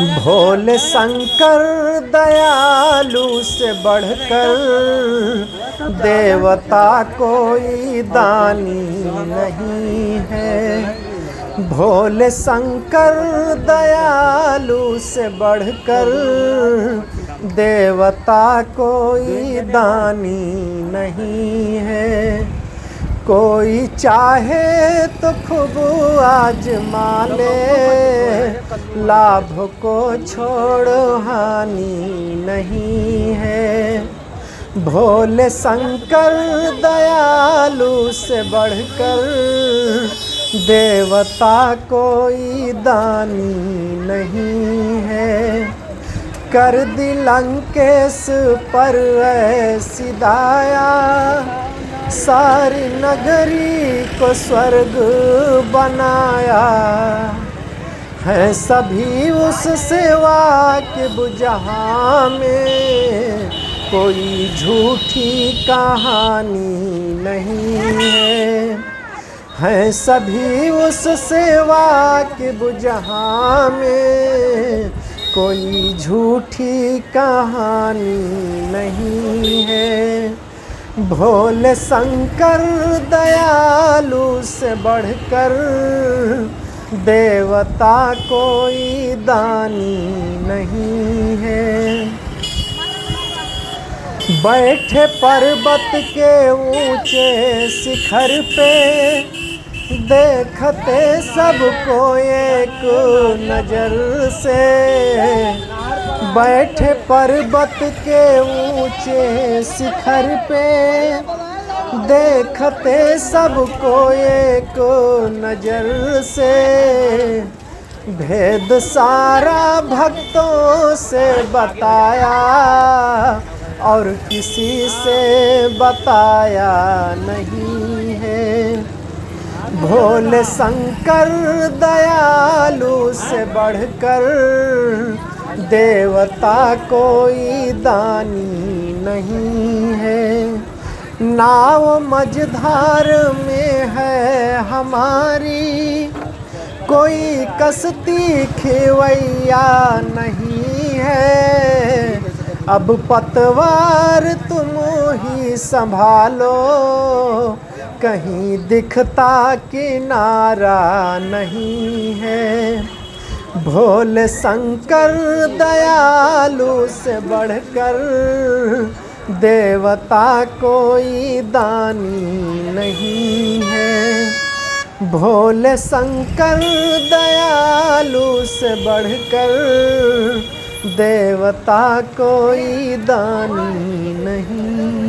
भोले शंकर दयालु से बढ़कर देवता कोई दानी नहीं है। भोले शंकर दयालु से बढ़कर देवता कोई दानी नहीं है। कोई चाहे तो खूब आजमा ले, लाभ को छोड़ हानि नहीं है। भोले शंकर दयालु से बढ़कर देवता कोई दानी नहीं है। कर दी लंकेश पर ऐसी दाया, सारी नगरी को स्वर्ग बनाया है। सभी उस सेवा के बुझा में कोई झूठी कहानी नहीं है। सभी उस सेवा के बुझा में कोई झूठी कहानी नहीं है। भोले शंकर दयालु से बढ़कर देवता कोई दानी नहीं है। बैठे पर्वत के ऊंचे शिखर पे, देखते सबको एक नजर से। बैठे पर्वत के ऊंचे शिखर पे, देखते सबको एक नजर से। भेद सारा भक्तों से बताया और किसी से बताया नहीं है। भोले शंकर दयालु से बढ़कर देवता कोई दानी नहीं है। नाव मझधार में है हमारी, कोई कश्ती खेवैया नहीं है। अब पतवार तुम ही संभालो, कहीं दिखता किनारा नहीं है। भोले शंकर दयालु से बढ़कर देवता कोई दानी नहीं है। भोले शंकर दयालु से बढ़कर देवता कोई दानी नहीं।